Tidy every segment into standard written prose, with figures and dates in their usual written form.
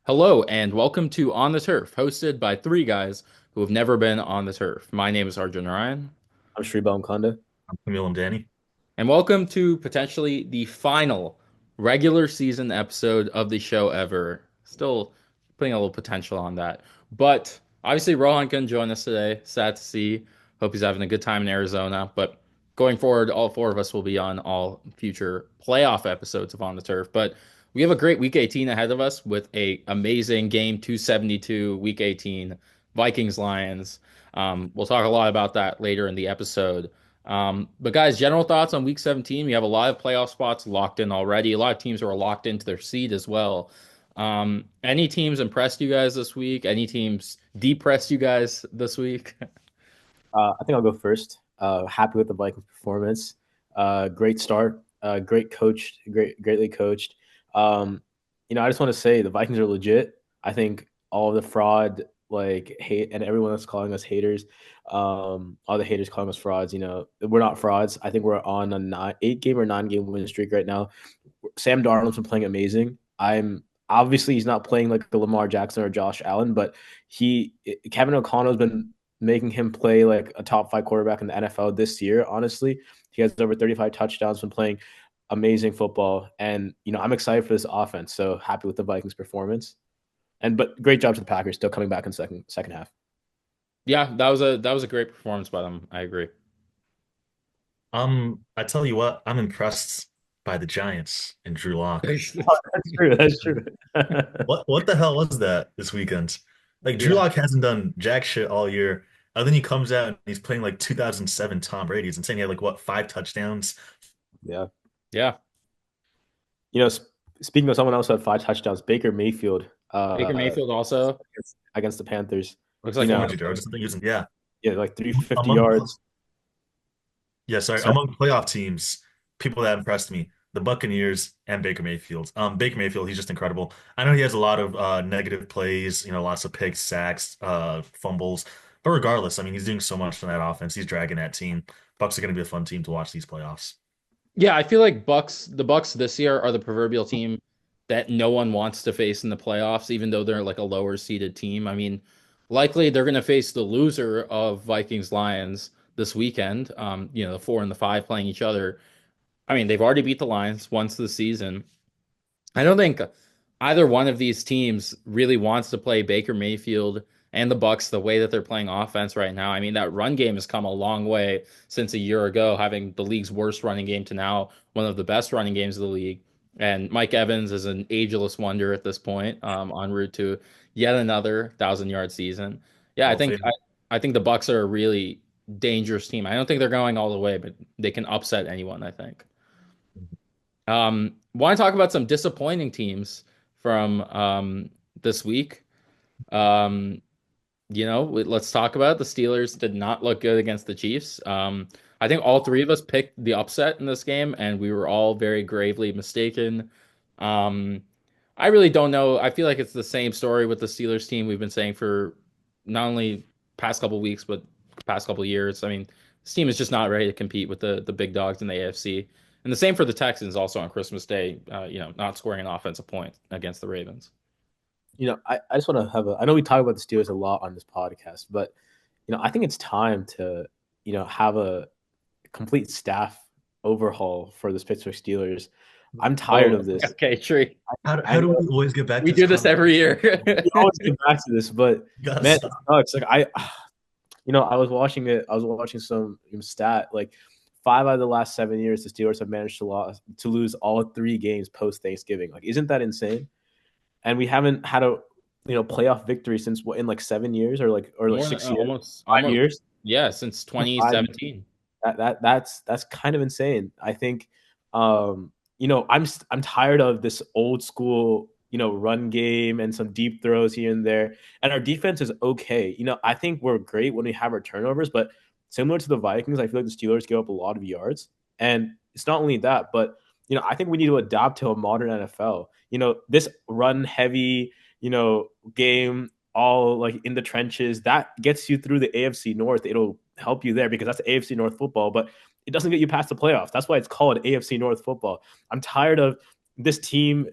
Hello and welcome to On the Turf, hosted by three guys who have never been on the turf. My name is Arjun Ryan, I'm Shribam Kanda. I'm Camille and Danny. and welcome to potentially the final regular season episode of the show ever. Still putting a little potential on that. But obviously, Rohan couldn't join us today. Sad to see. Hope he's having a good time in Arizona. But going forward, all four of us will be on all future playoff episodes of On the Turf. But we have a great week 18 ahead of us with a amazing game 272 week 18 Vikings Lions. We'll talk a lot about that later in the episode. But guys, general thoughts on week 17. We have a lot of playoff spots locked in already. A lot of teams are locked into their seed as well. Any teams impressed you guys this week? Any teams depressed you guys this week? I think I'll go first. Happy with the Vikings performance. Great start. Great coached. Greatly coached. I just want to say the Vikings are legit. I think all of the fraud, like hate, and everyone that's calling us haters, all the haters calling us frauds. We're not frauds. I think we're on a 8 game or 9 game win streak right now. Sam Darnold's been playing amazing. Obviously he's not playing like the Lamar Jackson or Josh Allen, but Kevin O'Connell's been making him play like a top 5 quarterback in the NFL this year. Honestly, he has over 35 touchdowns, been playing amazing football, and I'm excited for this offense. So happy with the Vikings performance, but great job to the Packers still coming back in second half. Yeah, that was a great performance by them. I agree. I tell you what, I'm impressed by the Giants and Drew Lock. That's true. That's true. What the hell was that this weekend? Like Drew Yeah. Lock hasn't done jack shit all year. And then he comes out and he's playing like 2007 Tom Brady. It's insane. He had like what, 5 touchdowns? Yeah. Yeah. Speaking of someone else who had 5 touchdowns, Baker Mayfield Baker Mayfield also against the Panthers. looks You like know, 400 yards or something. Yeah. yeah, like 350 Among yards. yeah, sorry, So among playoff teams, people that impressed me, the Buccaneers and Baker Mayfield. Baker Mayfield, he's just incredible. I know he has a lot of negative plays, lots of picks, sacks, fumbles. But regardless, I mean, he's doing so much on that offense. He's dragging that team. Bucks are going to be a fun team to watch these playoffs. Yeah, I feel like the Bucks this year are the proverbial team that no one wants to face in the playoffs, even though they're like a lower seeded team. I mean, likely they're going to face the loser of Vikings Lions this weekend. The 4 and the 5 playing each other. I mean, they've already beat the Lions once this season. I don't think either one of these teams really wants to play Baker Mayfield and the Bucks the way that they're playing offense right now. I mean, that run game has come a long way since a year ago, having the league's worst running game to now one of the best running games of the league. And Mike Evans is an ageless wonder at this point, en route to yet another 1,000 yard season. Yeah, I Hall of think Fame. I think the Bucks are a really dangerous team. I don't think they're going all the way, but they can upset anyone, I think. Want to talk about some disappointing teams from this week. Um, let's talk about the Steelers did not look good against the Chiefs. I think all three of us picked the upset in this game, and we were all very gravely mistaken. Um, I really don't know. I feel like it's the same story with the Steelers team we've been saying for not only past couple weeks, but past couple years. I mean, this team is just not ready to compete with the big dogs in the AFC. And the same for the Texans also on Christmas Day, not scoring an offensive point against the Ravens. I just want to I know we talk about the Steelers a lot on this podcast, but I think it's time to, have a complete staff overhaul for this Pittsburgh Steelers. I'm tired Oh, of this. okay, true. How I do know we always get back We to this do this conversation? every year. we always get back to this, but You gotta man, it stop. sucks. Like I was watching it. I was watching some stat like 5 out of the last 7 years, the Steelers have managed to lose all 3 games post Thanksgiving. Like, isn't that insane? And we haven't had a playoff victory since what, in like 7 years or like More than 6 years, five almost, years, yeah, since five. 2017. That's kind of insane. I think, I'm tired of this old school, run game and some deep throws here and there. And our defense is okay. I think we're great when we have our turnovers, but similar to the Vikings, I feel like the Steelers give up a lot of yards. And it's not only that, but I think we need to adapt to a modern NFL. This run heavy, game all like in the trenches that gets you through the AFC North. It'll help you there because that's AFC North football, but it doesn't get you past the playoffs. That's why it's called AFC North football. I'm tired of this team,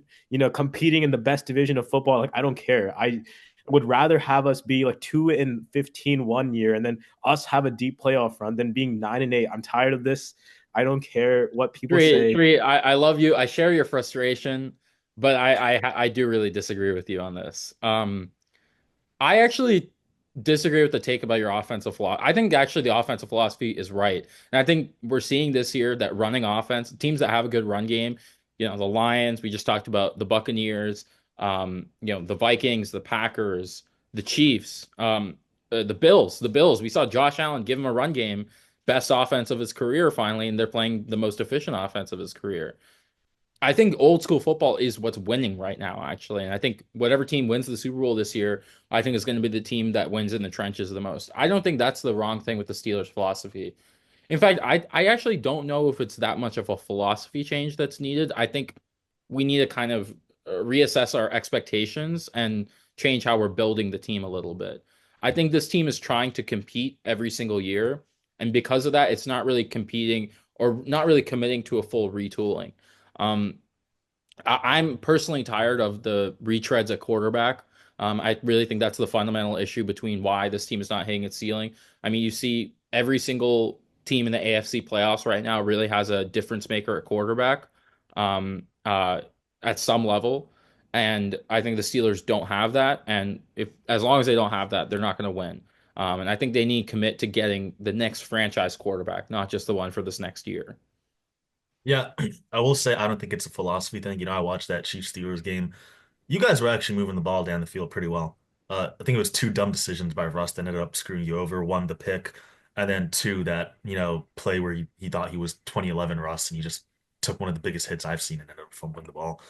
competing in the best division of football. Like, I don't care. I would rather have us be like 2-15 1 year and then us have a deep playoff run than being 9-8. I'm tired of this. I don't care what people Three, say. three. I love you. I share your frustration, but I do really disagree with you on this. I actually disagree with the take about your offensive philosophy. I think actually the offensive philosophy is right. And I think we're seeing this year that running offense, teams that have a good run game, the Lions, we just talked about the Buccaneers, the Vikings, the Packers, the Chiefs, the Bills. We saw Josh Allen give him a run game, best offense of his career finally, and they're playing the most efficient offense of his career. I think old school football is what's winning right now, actually. And I think whatever team wins the Super Bowl this year, I think is going to be the team that wins in the trenches the most. I don't think that's the wrong thing with the Steelers' philosophy. In fact, I actually don't know if it's that much of a philosophy change that's needed. I think we need to kind of reassess our expectations and change how we're building the team a little bit. I think this team is trying to compete every single year. And because of that, it's not really competing or not really committing to a full retooling. Um, I'm personally tired of the retreads at quarterback. I really think that's the fundamental issue between why this team is not hitting its ceiling. I mean, you see every single team in the AFC playoffs right now really has a difference maker at quarterback, um, uh, at some level. And I think the Steelers don't have that. And if as long as they don't have that, they're not going to win. And I think they need to commit to getting the next franchise quarterback, not just the one for this next year. Yeah, I will say I don't think it's a philosophy thing. I watched that Chiefs Steelers game. You guys were actually moving the ball down the field pretty well. I think it was two dumb decisions by Russ that ended up screwing you over. One, the pick, and then two, that, play where he thought he was 2011 Russ and he just took one of the biggest hits I've seen and ended up fumbling the ball.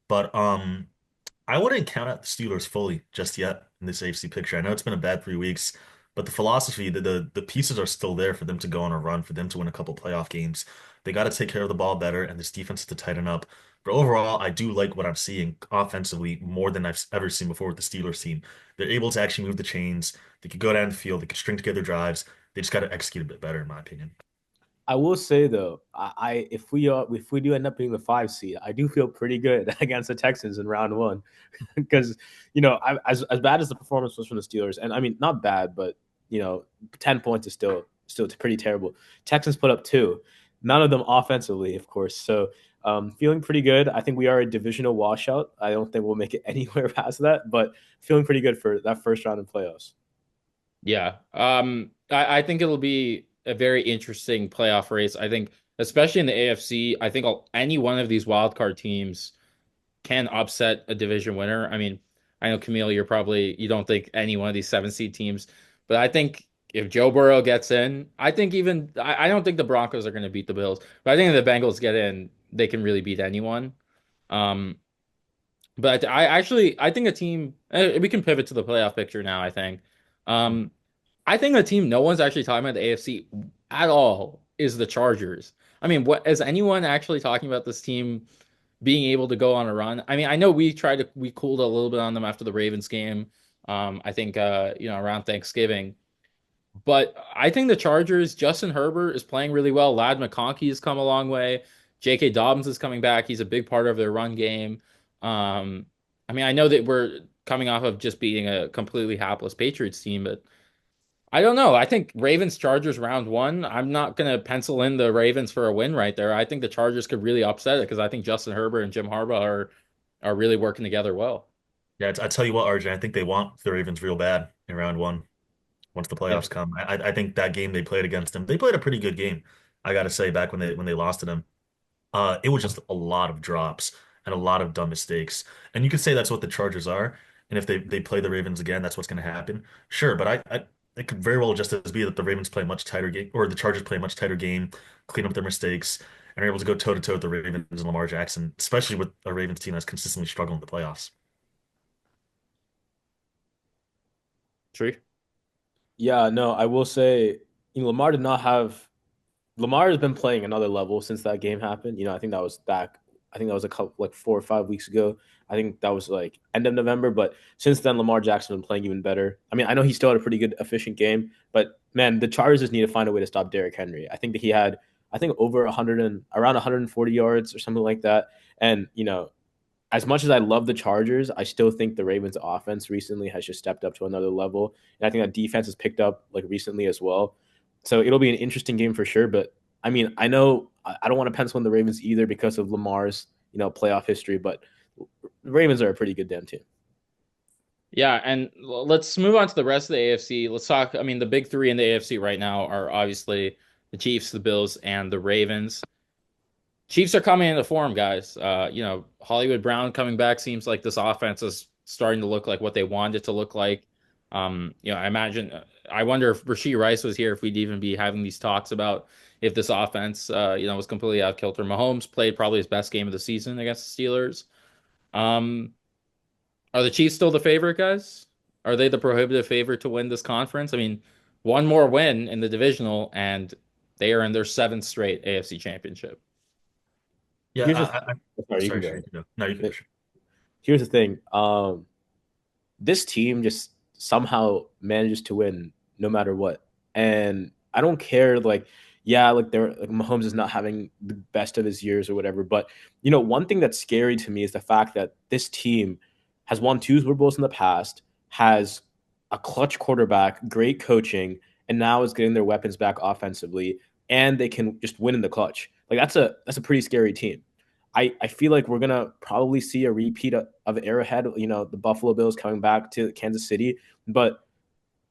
But I wouldn't count out the Steelers fully just yet in this AFC picture. I know it's been a bad 3 weeks, but the philosophy, the pieces are still there for them to go on a run, for them to win a couple playoff games. They got to take care of the ball better, and this defense to tighten up. But overall, I do like what I'm seeing offensively more than I've ever seen before with the Steelers team. They're able to actually move the chains. They could go down the field. They could string together drives. They just got to execute a bit better, in my opinion. I will say though, if we do end up being the 5 seed, I do feel pretty good against the Texans in round one, because as bad as the performance was from the Steelers, and I mean not bad, but 10 points is still pretty terrible. Texans put up two, none of them offensively, of course. So feeling pretty good. I think we are a divisional washout. I don't think we'll make it anywhere past that, but feeling pretty good for that first round in playoffs. Yeah. I think it'll be a very interesting playoff race. I think, especially in the AFC, I think any one of these wild card teams can upset a division winner. I mean, I know Camille, you don't think any one of these 7 seed teams, but I think if Joe Burrow gets in, I don't think the Broncos are going to beat the Bills, but I think if the Bengals get in, they can really beat anyone. Um, but I think a team, we can pivot to the playoff picture now, I think. Um, I think a team no one's actually talking about the AFC at all is the Chargers. I mean, what is anyone actually talking about this team being able to go on a run? I mean, I know we cooled a little bit on them after the Ravens game. I think around Thanksgiving. But I think the Chargers, Justin Herbert is playing really well. Lad McConkey has come a long way. J.K. Dobbins is coming back. He's a big part of their run game. Um, I mean, I know that we're coming off of just beating a completely hapless Patriots team, but I don't know. I think Ravens Chargers round one. I'm not gonna pencil in the Ravens for a win right there. I think the Chargers could really upset it because I think Justin Herbert and Jim Harbaugh are really working together well. Yeah, I tell you what, RJ, I think they want the Ravens real bad in round one once the Yeah. playoffs come. I think that game they played against them, they played a pretty good game. I got to say, back when they lost to them, it was just a lot of drops and a lot of dumb mistakes. And you could say that's what the Chargers are. And if they play the Ravens again, that's what's going to happen. Sure, but it could very well just as be that the Ravens play a much tighter game, or the Chargers play a much tighter game, clean up their mistakes, and are able to go toe to toe with the Ravens and Lamar Jackson, especially with a Ravens team that's consistently struggling in the playoffs. True. Yeah, no, I will say, Lamar did not have. Lamar has been playing another level since that game happened. I think that was back. I think that was a couple, like 4 or 5 weeks ago. I think that was like end of November. But since then, Lamar Jackson been playing even better. I mean, I know he still had a pretty good, efficient game, but man, the Chargers just need to find a way to stop Derrick Henry. I think that he had I think over 100 and around 140 yards or something like that. And as much as I love the Chargers, I still think the Ravens offense recently has just stepped up to another level. And I think that defense has picked up like recently as well. So it'll be an interesting game for sure. But I mean, I know I don't want to pencil in the Ravens either because of Lamar's, playoff history, but the Ravens are a pretty good damn team. Yeah, and let's move on to the rest of the AFC. Let's talk. I mean, the big three in the AFC right now are obviously the Chiefs, the Bills, and the Ravens. Chiefs are coming into form, guys. Hollywood Brown coming back seems like this offense is starting to look like what they wanted it to look like. I imagine, I wonder if Rashee Rice was here, if we'd even be having these talks about if this offense, was completely out of kilter. Mahomes played probably his best game of the season against the Steelers. Um, are the Chiefs still the favorite, guys? Are they the prohibitive favorite to win this conference? I mean, one more win in the divisional, and they are in their seventh straight AFC championship. Yeah, Here's the sorry, you can sorry, go sure, ahead. no, you can. Here's the thing. This team just somehow manages to win no matter what. And I don't care, like, yeah, like they're like Mahomes is not having the best of his years or whatever. But one thing that's scary to me is the fact that this team has won two Super Bowls in the past, has a clutch quarterback, great coaching, and now is getting their weapons back offensively, and they can just win in the clutch. Like that's a pretty scary team. I feel like we're gonna probably see a repeat of Arrowhead. The Buffalo Bills coming back to Kansas City, but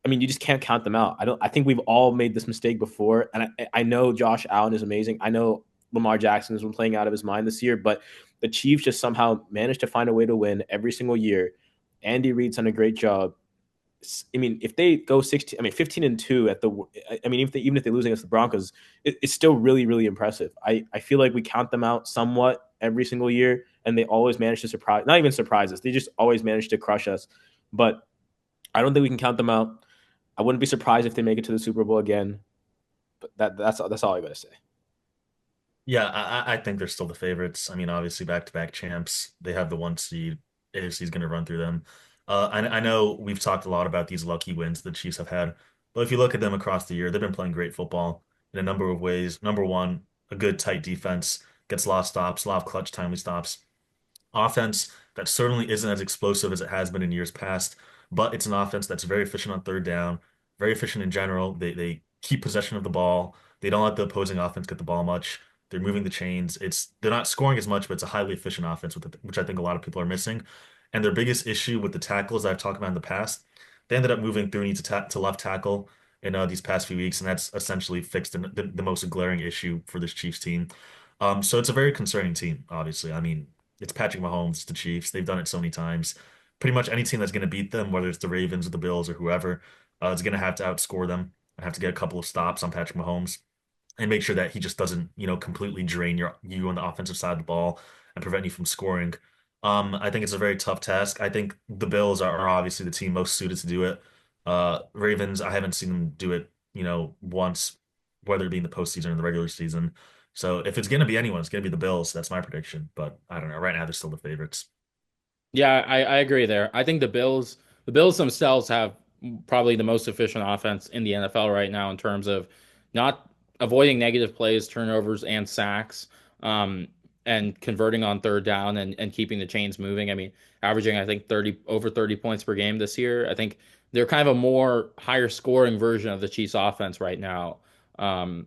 I mean, you just can't count them out. I think we've all made this mistake before, and I know Josh Allen is amazing. I know Lamar Jackson has been playing out of his mind this year, but the Chiefs just somehow managed to find a way to win every single year. Andy Reid's done a great job. I mean, if they go 15-2 at the, I mean, even if they lose against the Broncos, it's still really, really impressive. I feel like we count them out somewhat every single year, and they always manage to surprise, not even surprise us. They just always manage to crush us. But I don't think we can count them out. I wouldn't be surprised if they make it to the Super Bowl again. But that's all I gotta say. Yeah, I think they're still the favorites. I mean, obviously, back-to-back champs. They have the one seed. AFC is going to run through them. I know we've talked a lot about these lucky wins the Chiefs have had, but if you look at them across the year, they've been playing great football in a number of ways. Number one, a good tight defense, gets a lot of stops, a lot of clutch, timely stops. Offense that certainly isn't as explosive as it has been in years past, but it's an offense that's very efficient on third down, very efficient in general. They keep possession of the ball. They don't let the opposing offense get the ball much. They're moving the chains. They're not scoring as much, but it's a highly efficient offense, which I think a lot of people are missing. And their biggest issue with the tackles I've talked about in the past, they ended up moving Thuney to left tackle in these past few weeks, and that's essentially fixed the most glaring issue for this Chiefs team. So it's a very concerning team, obviously. I mean, it's Patrick Mahomes, it's the Chiefs. They've done it so many times. Pretty much any team that's going to beat them, whether it's the Ravens or the Bills or whoever, is going to have to outscore them and have to get a couple of stops on Patrick Mahomes and make sure that he just doesn't, completely drain you on the offensive side of the ball and prevent you from scoring. I think it's a very tough task. I think the Bills are obviously the team most suited to do it. Ravens, I haven't seen them do it, once, whether it be in the postseason or in the regular season. So if it's going to be anyone, it's going to be the Bills. That's my prediction. But I don't know. Right now, they're still the favorites. Yeah, I agree there. I think the Bills themselves have probably the most efficient offense in the NFL right now in terms of not avoiding negative plays, turnovers, and sacks, and converting on third down and keeping the chains moving. I mean, averaging I think 30 points per game this year. I think they're kind of a more higher scoring version of the Chiefs offense right now, um,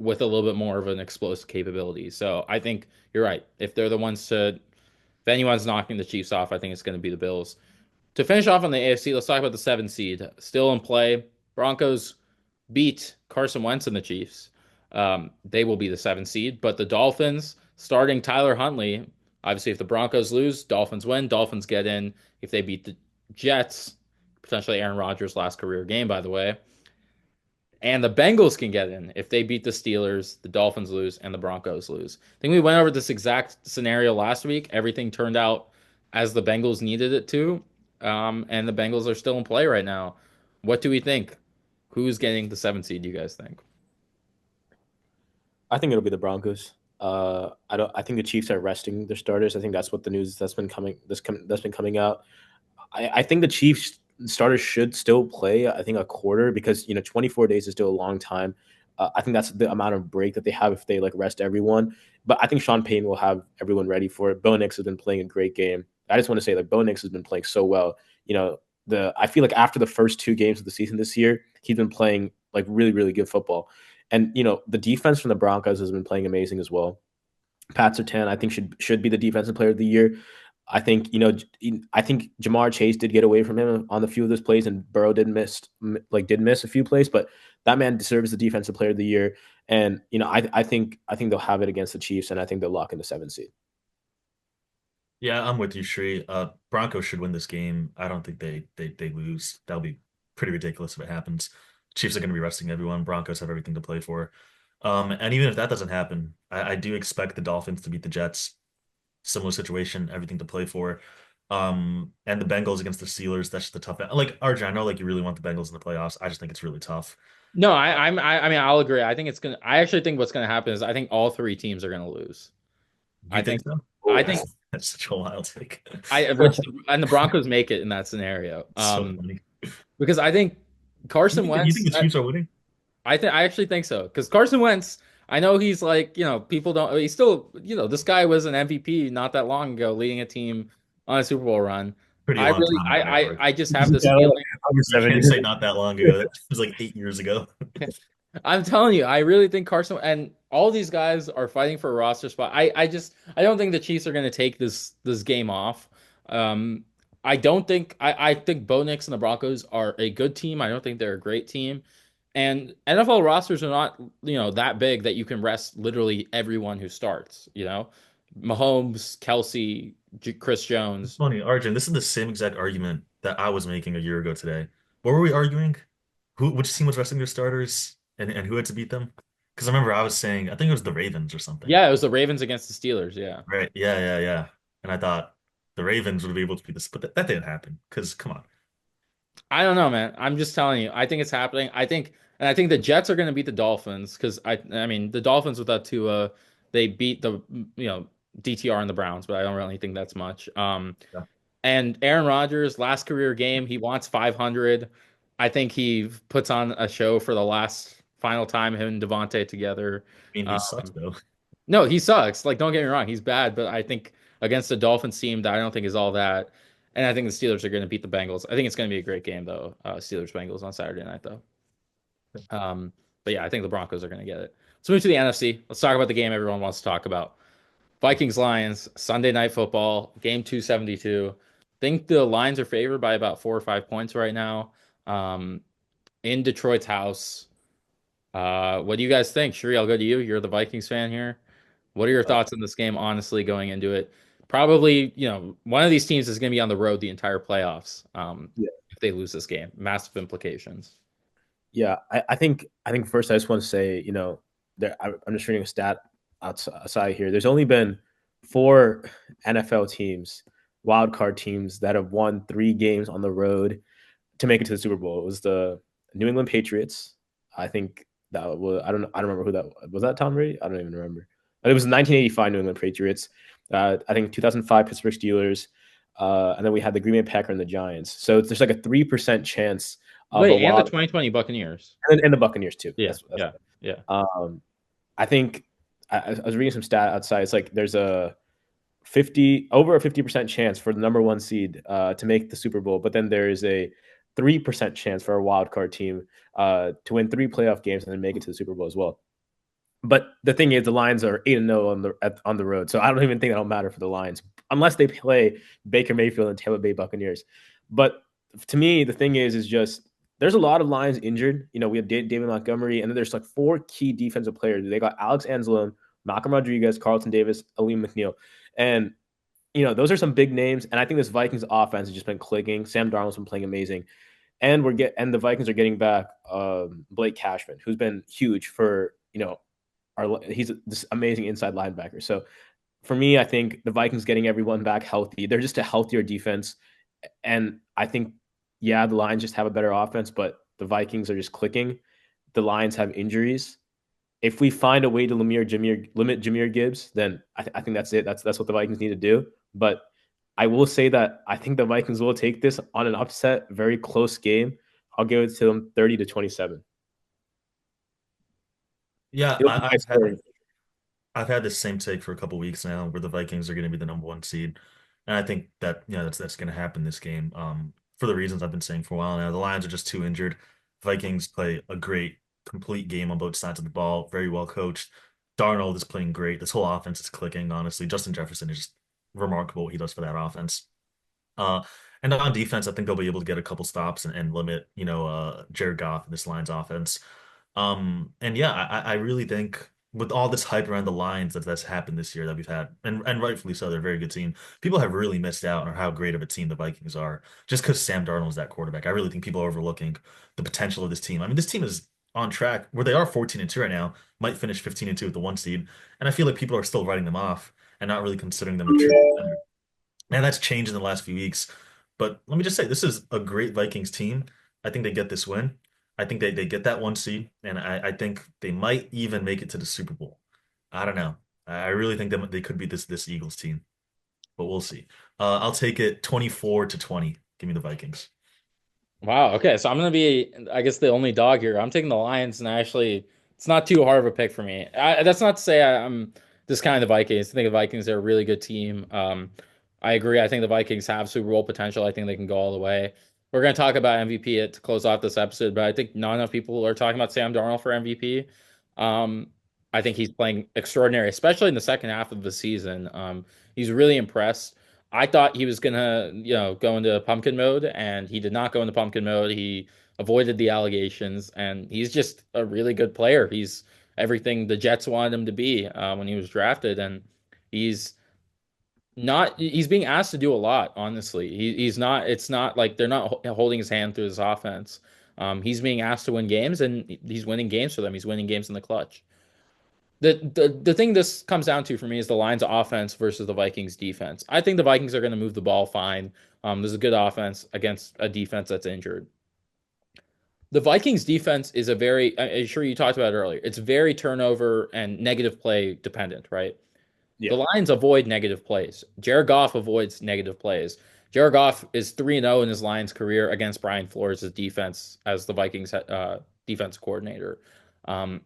with a little bit more of an explosive capability. So I think you're right. If they're the ones to if anyone's knocking the Chiefs off, I think it's going to be the Bills. To finish off on the AFC, let's talk about the seven seed. Still in play. Broncos beat Carson Wentz and the Chiefs. They will be the seven seed. But the Dolphins, starting Tyler Huntley, obviously, if the Broncos lose, Dolphins win. Dolphins get in. If they beat the Jets, potentially Aaron Rodgers' last career game, by the way. And the Bengals can get in if they beat the Steelers, the Dolphins lose, and the Broncos lose. I think we went over this exact scenario last week. Everything turned out as the Bengals needed it to. And the Bengals are still in play right now. What do we think? Who's getting the seventh seed, you guys think? I think it'll be the Broncos. I don't. I think the Chiefs are resting their starters. I think that's what the news that's been coming out. I think the Chiefs starters should still play. I think a quarter because 24 days is still a long time. I think that's the amount of break that they have if they like rest everyone. But I think Sean Payton will have everyone ready for it. Bo Nix has been playing a great game. I just want to say like Bo Nix has been playing so well. I feel like after the first 2 games of the season this year, he's been playing like really, really good football. And the defense from the Broncos has been playing amazing as well. Pat Surtain, I think should be the defensive player of the year. I think I think Jamar Chase did get away from him on the few of those plays, and Burrow did miss a few plays, but that man deserves the defensive player of the year. And I think they'll have it against the Chiefs, and I think they'll lock in the 7th seed. Yeah, I'm with you, Shree. Broncos should win this game. I don't think they lose. That'll be pretty ridiculous if it happens. Chiefs are going to be resting everyone. Broncos have everything to play for. And even if that doesn't happen, I do expect the Dolphins to beat the Jets. Similar situation, everything to play for. And the Bengals against the Steelers, that's just a tough. Like RJ, I know like you really want the Bengals in the playoffs. I just think it's really tough. No, I mean I'll agree. I think it's gonna. I actually think what's gonna happen is I think all three teams are gonna lose. You I think think so? I That's, think that's such a wild take. and the Broncos make it in that scenario. So funny. Because I think Carson You Wentz. think the Chiefs are winning? I actually think so because Carson Wentz. I know he's like people don't. He's still this guy was an MVP not that long ago, leading a team on a Super Bowl run. Pretty I long really time ago, Edward. I just have this Yeah, feeling. over You 70. can't say not that long ago. That was like 8 years ago. I'm telling you, I really think Carson and all these guys are fighting for a roster spot. I don't think the Chiefs are going to take this game off. Um, I think Bo Nix and the Broncos are a good team. I don't think they're a great team. And NFL rosters are not, that big that you can rest literally everyone who starts, Mahomes, Kelsey, Chris It's Jones. funny, Arjun. This is the same exact argument that I was making a year ago today. What were we arguing? Which team was resting their starters and who had to beat them? Because I remember I was saying I think it was the Ravens or something. Yeah, it was the Ravens against the Steelers. Yeah. Right. Yeah, yeah, yeah. And I thought the Ravens would be able to beat this, but that didn't happen. Because come on. I don't know, man. I'm just telling you. I think it's happening. I think the Jets are going to beat the Dolphins because I mean, the Dolphins without Tua, they beat the DTR and the Browns, but I don't really think that's much. Yeah. And Aaron Rodgers, last career game, he wants 500. I think he puts on a show for the last final time him and Devontae together. I mean, he Um, sucks though. no, he sucks. Like, don't get me wrong, he's bad, but I think against the Dolphins team that I don't think is all that. And I think the Steelers are going to beat the Bengals. I think it's going to be a great game though. Steelers Bengals on Saturday night though. But yeah, I think the Broncos are going to get it. Let's move to the NFC. Let's talk about the game everyone wants to talk about. Vikings Lions Sunday Night Football game 272. Think the Lions are favored by about 4 or 5 points right now. In Detroit's house. What do you guys think? Sheree, I'll go to you. You're the Vikings fan here. What are your thoughts on this game, honestly, going into it? Probably, one of these teams is going to be on the road the entire playoffs Yeah. if they lose this game. Massive implications. Yeah, I think first I just want to say, I'm just reading a stat outside here. There's only been 4 NFL teams, wild card teams, that have won 3 games on the road to make it to the Super Bowl. It was the New England Patriots. I think that was I don't remember who that was. That Tom Brady? I don't even remember. But it was 1985 New England Patriots. I think 2005 Pittsburgh Steelers, and then we had the Green Bay Packers and the Giants. So there's like a 3% chance of Wait, and the wild 2020 Buccaneers. and the Buccaneers too. Yeah, That's yeah. I think I was reading some stat outside. It's like there's over a 50% chance for the number 1 seed to make the Super Bowl, but then there is a 3% chance for a wild card team to win 3 playoff games and then make it to the Super Bowl as well. But the thing is, the Lions are 8-0 on the road, so I don't even think that'll matter for the Lions unless they play Baker Mayfield and Tampa Bay Buccaneers. But to me, the thing is just there's a lot of Lions injured. We have David Montgomery, and then there's like 4 key defensive players. They got Alex Anzalone, Malcolm Rodriguez, Carlton Davis, Aleem McNeil, and those are some big names. And I think this Vikings offense has just been clicking. Sam Darnold's been playing amazing, and the Vikings are getting back Blake Cashman, who's been huge for he's this amazing inside linebacker. So for me, I think the Vikings getting everyone back healthy. They're just a healthier defense, and I think the Lions just have a better offense, but the Vikings are just clicking. The Lions have injuries. If we find a way to limit Jahmyr Gibbs, then I think that's it. That's what the Vikings need to do. But I will say that I think the Vikings will take this on an upset, very close game. I'll give it to them 30-27. Yeah, It'll be a nice story. I've had this same take for a couple weeks now, where the Vikings are going to be the number one seed, and I think that that's going to happen this game. For the reasons I've been saying for a while now, the Lions are just too injured. Vikings play a great, complete game on both sides of the ball, very well coached. Darnold is playing great. This whole offense is clicking. Honestly, Justin Jefferson is just remarkable what he does for that offense. Uh, and on defense, I think they'll be able to get a couple stops and limit, Jared Goff and this Lions offense. And yeah, I really think with all this hype around the Lions that's happened this year that we've had, and rightfully so, they're a very good team. People have really missed out on how great of a team the Vikings are just because Sam Darnold is that quarterback. I really think people are overlooking the potential of this team. I mean, this team is on track where they are 14-2 right now, might finish 15-2 with the one seed, and I feel like people are still writing them off and not really considering them a true contender. And that's changed in the last few weeks. But let me just say, this is a great Vikings team. I think they get this win. I think they get that one seed, and I think they might even make it to the Super Bowl. I don't know. I really think they could beat this Eagles team, but we'll see. I'll take it 24-20. Give me the Vikings. Wow. Okay. So I'm gonna be, I guess, the only dog here. I'm taking the Lions, and actually, it's not too hard of a pick for me. That's not to say I'm this kind of the Vikings. I think the Vikings are a really good team. I agree. I think the Vikings have Super Bowl potential. I think they can go all the way. We're gonna talk about MVP to close off this episode, but I think not enough people are talking about Sam Darnold for MVP. I think he's playing extraordinary, especially in the second half of the season. He's really impressed. I thought he was gonna, go into pumpkin mode, and he did not go into pumpkin mode. He avoided the allegations, and he's just a really good player. He's everything the Jets wanted him to be when he was drafted, and he's he's being asked to do a lot, honestly. He's not, it's not like they're not holding his hand through this offense. He's being asked to win games, and he's winning games for them. He's winning games in the clutch. The thing this comes down to for me is the Lions offense versus the Vikings defense. I think the Vikings are going to move the ball fine. There's a good offense against a defense that's injured. The Vikings defense is I'm sure you talked about it earlier. It's very turnover and negative play dependent, right? Yeah. The Lions avoid negative plays. Jared Goff avoids negative plays. Jared Goff is 3-0 in his Lions career against Brian Flores' defense as the Vikings defense coordinator.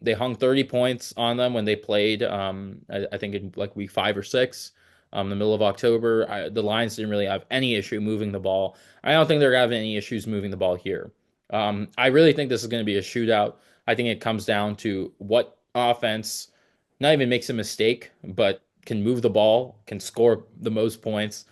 They hung 30 points on them when they played, I think in like week 5 or 6, the middle of October. The Lions didn't really have any issue moving the ball. I don't think they're going to have any issues moving the ball here. I really think this is going to be a shootout. I think it comes down to what offense not even makes a mistake, but can move the ball, can score the most points.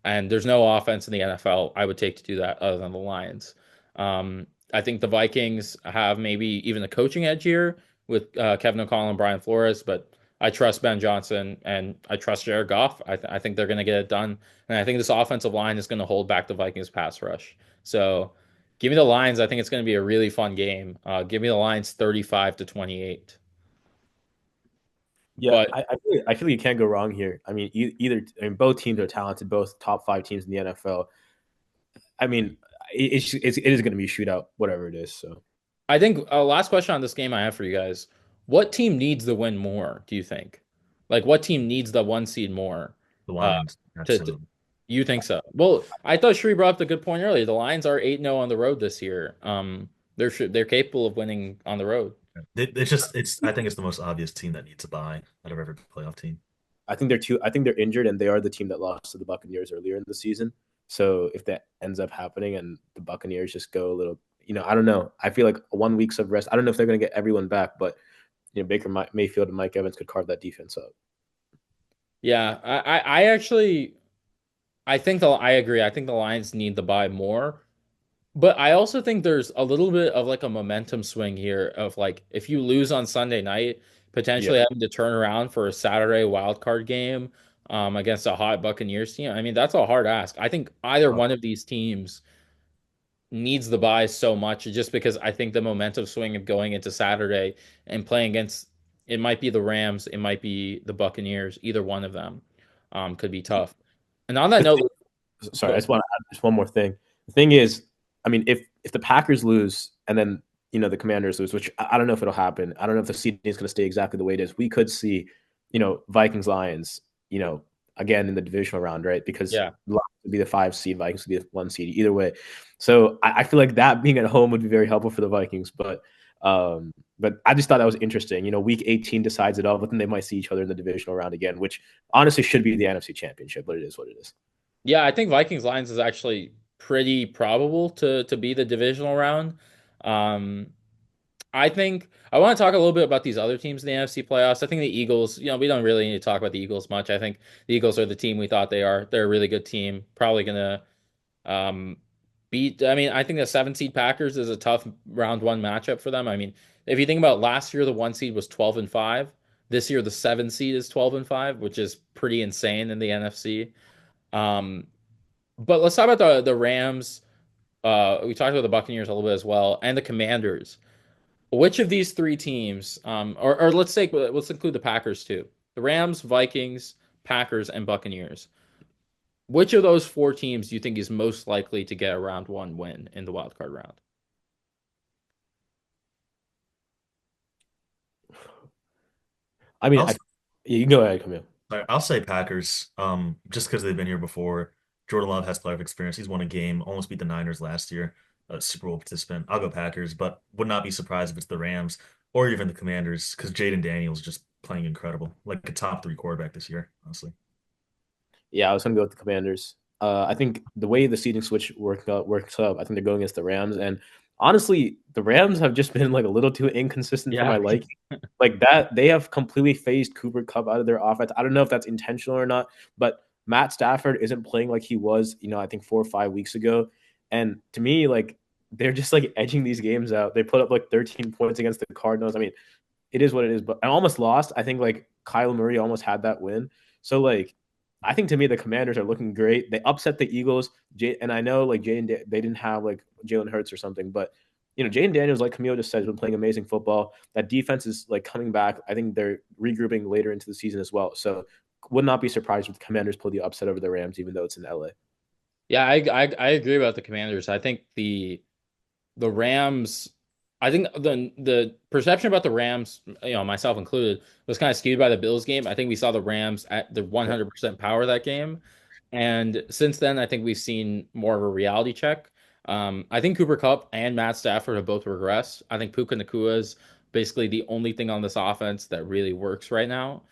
And there's no offense in the NFL I would take to do that other than the Lions. I think the Vikings have maybe even a coaching edge here with Kevin O'Connell and Brian Flores, but I trust Ben Johnson and I trust Jared Goff. I think they're going to get it done. And I think this offensive line is going to hold back the Vikings pass rush. So give me the Lions. I think it's going to be a really fun game. Give me the Lions 35-28. Yeah, But I feel like you can't go wrong here. I mean, both teams are talented, both top 5 teams in the NFL. I mean, it is going to be a shootout, whatever it is. So I think last question on this game I have for you guys. What team needs the win more, do you think? Like what team needs the one seed more? The Uh Lions, to absolutely. you think so? Well, I thought Shree brought up a good point earlier. The Lions are 8-0 on the road this year. They're capable of winning on the road. It's I think it's the most obvious team that needs a bye out of every playoff team. I think they're injured, and they are the team that lost to the Buccaneers earlier in the season. So if that ends up happening, and the Buccaneers just go a little, I don't know. I feel like 1 week of rest. I don't know if they're going to get everyone back, but Baker Mayfield and Mike Evans could carve that defense up. Yeah, I actually I agree. I think the Lions need the bye more. But I also think there's a little bit of like a momentum swing here of like if you lose on Sunday night, Yeah. potentially having to turn around for a Saturday wild card game against a hot Buccaneers team. I mean, that's a hard ask. I think either Oh, one of these teams needs the bye so much just because I think the momentum swing of going into Saturday and playing against it might be the Rams, it might be the Buccaneers, either one of them could be tough. And on that The note, thing, sorry, I go. just want to add just one more thing. The thing is, I mean, if the Packers lose and then the Commanders lose, which I don't know if it'll happen. I don't know if the seeding is going to stay exactly the way it is. We could see, Vikings Lions, again in the divisional round, right? Because Yeah. Lions would be the 5 seed, Vikings would be the 1 seed, either way. So I feel like that being at home would be very helpful for the Vikings. But But I just thought that was interesting. Week 18 decides it all, but then they might see each other in the divisional round again, which honestly should be the NFC Championship, but it is what it is. Yeah, I think Vikings Lions is actually pretty probable to be the divisional round. Um, I think I want to talk a little bit about these other teams in the NFC playoffs. I think the Eagles, we don't really need to talk about the Eagles much. I think the Eagles are the team we thought they are. They're a really good team. Probably gonna um beat. I mean, I think the 7 seed Packers is a tough round one matchup for them. I mean, if you think about last year, the 1 seed was 12-5. This year, the 7 seed is 12-5, which is pretty insane in the NFC. Um, but let's talk about the Rams. We talked about the Buccaneers a little bit as well, and the Commanders. Which of these three teams, or let's include the Packers too. The Rams, Vikings, Packers, and Buccaneers. Which of those four teams do you think is most likely to get a round one win in the wild card round? I mean, I'll you can go ahead, Camille. I'll say Packers, just because they've been here before. Jordan Love has playoff experience. He's won a game, almost beat the Niners last year, a Super Bowl participant. I'll go Packers, but would not be surprised if it's the Rams or even the Commanders because Jaden Daniels just playing incredible, like a top three quarterback this year, honestly. Yeah, I was gonna go with the Commanders. I think the way the seeding switch works up, I think they're going against the Rams. And honestly, the Rams have just been like a little too inconsistent for my Yeah. liking. Like that, they have completely phased Cooper Kupp out of their offense. I don't know if that's intentional or not, but Matt Stafford isn't playing like he was, I think 4 or 5 weeks ago. And to me, like they're just like edging these games out. They put up like 13 points against the Cardinals. I mean, it is what it is. But I almost lost. I think like Kyle Murray almost had that win. So like I think to me the Commanders are looking great. They upset the Eagles. And I know like they didn't have like Jalen Hurts or something, but Jaden Daniels, like Camille just said, has been playing amazing football. That defense is like coming back. I think they're regrouping later into the season as well. So would not be surprised if the Commanders pull the upset over the Rams, even though it's in LA. Yeah, I agree about the Commanders. I think the Rams, I think the perception about the Rams, myself included, was kind of skewed by the Bills game. I think we saw the Rams at the 100% power that game. And since then, I think we've seen more of a reality check. I think Cooper Kupp and Matt Stafford have both regressed. I think Puka Nacua is basically the only thing on this offense that really works right now.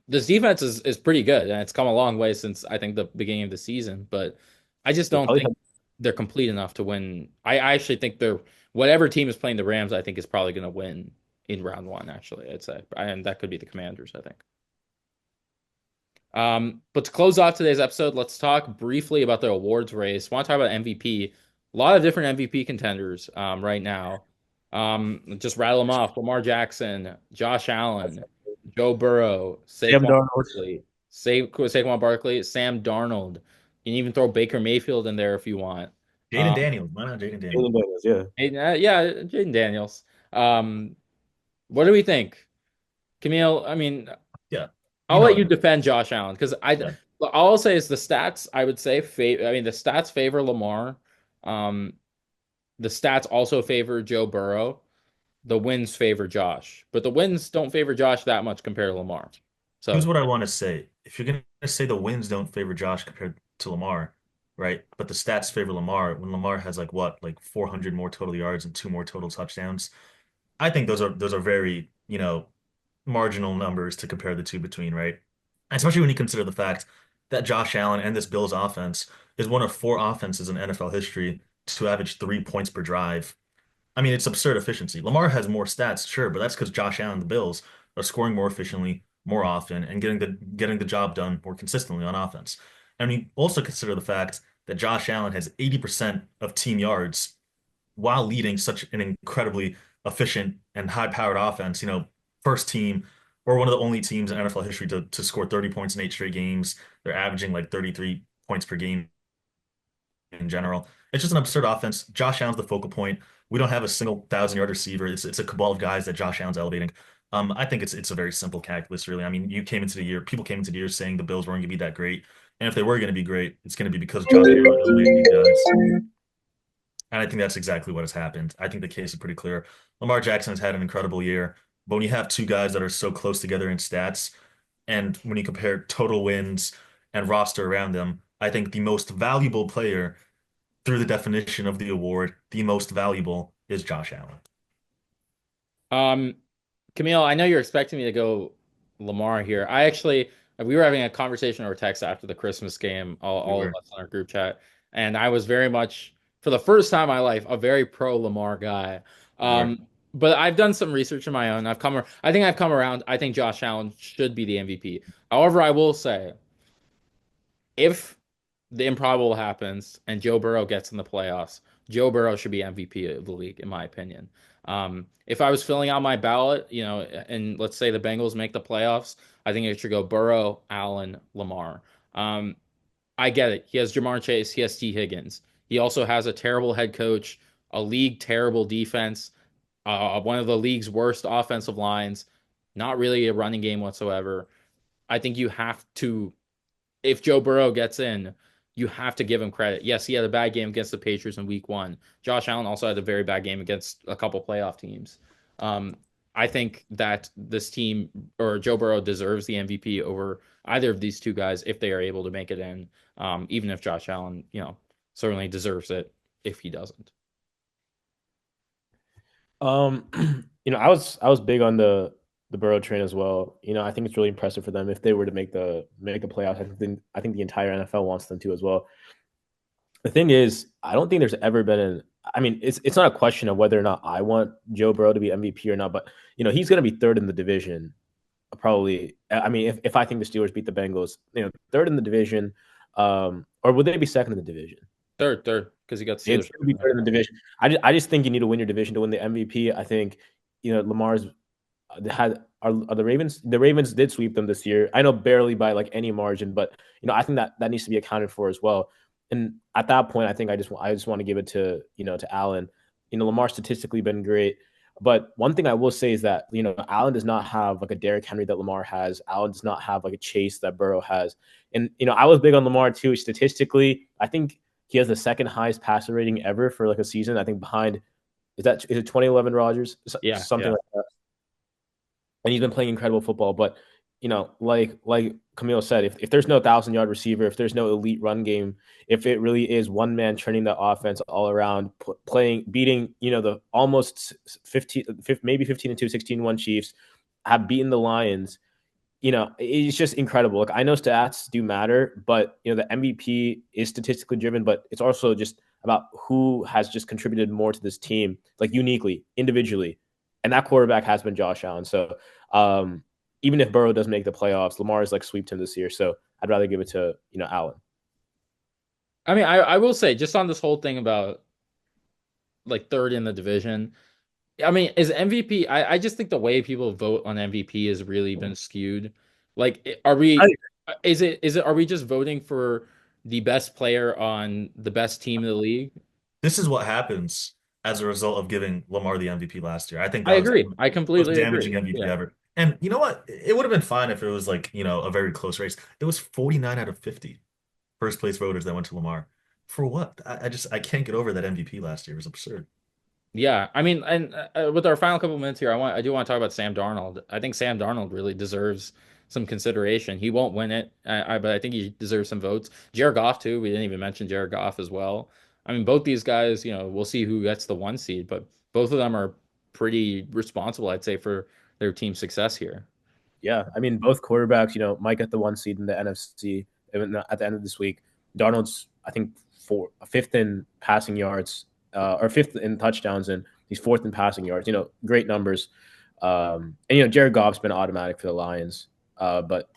This defense is pretty good, and it's come a long way since I think the beginning of the season. But I just They don't probably think they're complete enough to win. I actually think they're whatever team is playing the Rams, I think is probably going to win in round one. Actually, I'd say, and that could be the Commanders. I think. But to close off today's episode, let's talk briefly about the awards race. I want to talk about MVP. A lot of different MVP contenders right now. Just rattle them off: Lamar Jackson, Josh Allen, Joe Burrow, Sam Darnold. Saquon Barkley, Sam Darnold. You can even throw Baker Mayfield in there if you want. Jaden Daniels, why not Jaden Daniels? Jalen Daniels, yeah. Yeah, Jaden Daniels. Um, what do we think, Camille? I mean, Yeah, I'll you know let you it. defend Josh Allen because Yeah. all I'll say is the stats. I would say I mean the stats favor Lamar. Um, the stats also favor Joe Burrow. The wins favor Josh, but the wins don't favor Josh that much compared to Lamar. Here's So what I want to say. If you're going to say the wins don't favor Josh compared to Lamar, right? But the stats favor Lamar when Lamar has like what, like 400 more total yards and two more total touchdowns. I think those are very, marginal numbers to compare the two between, right? Especially when you consider the fact that Josh Allen and this Bills offense is one of four offenses in NFL history to average 3 points per drive. I mean, it's absurd efficiency. Lamar has more stats, sure, but that's because Josh Allen and the Bills are scoring more efficiently, more often, and getting the job done more consistently on offense. And you also consider the fact that Josh Allen has 80% of team yards while leading such an incredibly efficient and high-powered offense. First team or one of the only teams in NFL history to score 30 points in 8 straight games. They're averaging like 33 points per game in general. It's just an absurd offense. Josh Allen's the focal point. We don't have a single 1,000-yard receiver. It's a cabal of guys that Josh Allen's elevating. I think it's a very simple calculus, really. I mean, people came into the year saying the Bills weren't going to be that great, and if they were going to be great, it's going to be because Josh Allen elevated these guys. And I think that's exactly what has happened. I think the case is pretty clear. Lamar Jackson has had an incredible year, but when you have two guys that are so close together in stats, and when you compare total wins and roster around them, I think the most valuable player through the definition of the award, the most valuable is Josh Allen. Um, Camille, I know you're expecting me to go Lamar here. We were having a conversation over text after the Christmas game, We all of were. us on our group chat, and I was very much, for the first time in my life, a very pro Lamar guy. We were. But I've done some research of my own. I think I've come around. I think Josh Allen should be the MVP. However, I will say, if the improbable happens and Joe Burrow gets in the playoffs, Joe Burrow should be MVP of the league, in my opinion. If I was filling out my ballot, and let's say the Bengals make the playoffs, I think it should go Burrow, Allen, Lamar. Um, I get it. He has Jamar Chase, he has T. Higgins. He also has a terrible head coach, a league terrible defense, one of the league's worst offensive lines, not really a running game whatsoever. I think you have to, if Joe Burrow gets in, you have to give him credit. Yes, he had a bad game against the Patriots in week one. Josh Allen also had a very bad game against a couple playoff teams. Um, I think that this team or Joe Burrow deserves the MVP over either of these two guys if they are able to make it in. Even if Josh Allen, certainly deserves it if he doesn't. Um, I was big on the Burrow train as well. I think it's really impressive for them if they were to make the playoffs. I think the entire NFL wants them to as well. The thing is, I don't think there's ever been an. I mean, it's not a question of whether or not I want Joe Burrow to be MVP or not, but he's going to be third in the division. Probably. I mean, if I think the Steelers beat the Bengals, third in the division, or would they be second in the division? Third, because he got It's Steelers. going to be third in the division. I just think you need to win your division to win the MVP. I think Lamar's are the Ravens. The Ravens did sweep them this year. I know barely by like any margin, but I think that needs to be accounted for as well. And at that point, I think I just want to give it to Allen. Lamar statistically been great, but one thing I will say is that Allen does not have like a Derrick Henry that Lamar has. Allen does not have like a Chase that Burrow has. And I was big on Lamar too. Statistically, I think he has the second highest passer rating ever for like a season. I think behind is it 2011 Rodgers, Yeah, something yeah. like that. And he's been playing incredible football. But like Camille said, if there's no 1,000-yard receiver, if there's no elite run game, if it really is one man turning the offense all around, playing, beating the almost 15, maybe 15-2, 16-1 Chiefs, have beaten the Lions. It's just incredible. Like I know stats do matter, but the MVP is statistically driven, but it's also just about who has just contributed more to this team, like uniquely, individually. And that quarterback has been Josh Allen. So um, even if Burrow does make the playoffs, Lamar is like swept him this year. So I'd rather give it to Allen. I mean, I will say just on this whole thing about like third in the division. I mean, is MVP? I just think the way people vote on MVP has really been skewed. Like, are I, we? Are we just voting for the best player on the best team in the league? This is what happens as a result of giving Lamar the MVP last year. I think I that was agree. I the most completely damaging agree. MVP Yeah. ever. And you know what? It would have been fine if it was like, a very close race. It was 49 out of 50 first place voters that went to Lamar. For what? I can't get over that MVP last year. It was absurd. Yeah, I mean, and with our final couple minutes here, I do want to talk about Sam Darnold. I think Sam Darnold really deserves some consideration. He won't win it, but I think he deserves some votes. Jared Goff too. We didn't even mention Jared Goff as well. I mean, both these guys, we'll see who gets the one seed, but both of them are pretty responsible, I'd say, for their team success here. yeah, I mean, both quarterbacks, might get the one seed in the NFC at the end of this week. Darnold's, I think, fifth in passing yards, or fifth in touchdowns, and he's fourth in passing yards. Great numbers. And Jared Goff's been automatic for the Lions. But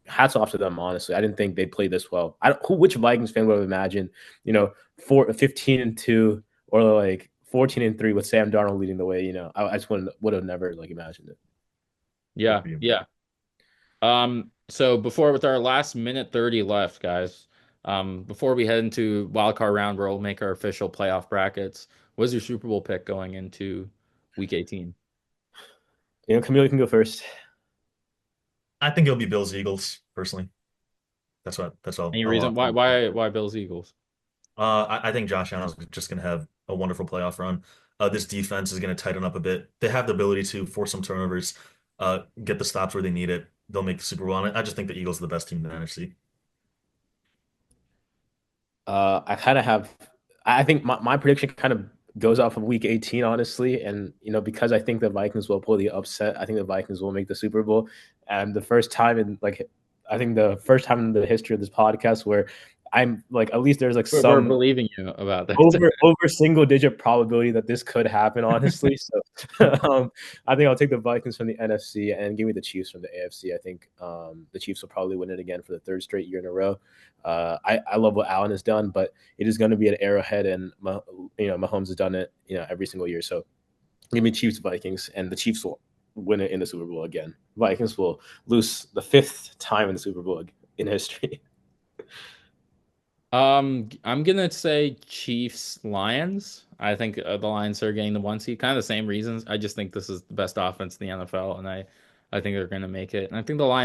hats off to them. Honestly, I didn't think they'd play this well. Which Vikings fan would have imagined, 15-2 or like 14-3 with Sam Darnold leading the way. I just would have never like imagined it. Yeah, yeah. So before with our last minute 30 left, guys, before we head into wildcard round where we'll make our official playoff brackets, what's your Super Bowl pick going into week 18? Camille, you can go first. I think it'll be Bills Eagles, personally. That's all. Any reason why Bills Eagles? I think Josh Allen's just going to have a wonderful playoff run. This defense is going to tighten up a bit. They have the ability to force some turnovers, get the stops where they need it. They'll make the Super Bowl. And I just think the Eagles are the best team in the NFC. I kind of have. I think my prediction kind of goes off of Week 18, honestly, and because I think the Vikings will pull the upset. I think the Vikings will make the Super Bowl, and the first time in I think the first time in the history of this podcast where I'm like, at least there's like We're some believing you about that. over single digit probability that this could happen, honestly. So I think I'll take the Vikings from the NFC and give me the Chiefs from the AFC. I think the Chiefs will probably win it again for the third straight year in a row. I love what Allen has done, but it is going to be an Arrowhead, and Mahomes has done it every single year. So give me Chiefs Vikings, and the Chiefs will win it in the Super Bowl again. Vikings will lose the 5th time in the Super Bowl in history. I'm gonna say Chiefs Lions. I think the Lions are getting the 1 seed, kind of the same reasons. I just think this is the best offense in the NFL, and I think they're gonna make it. And I think the Lions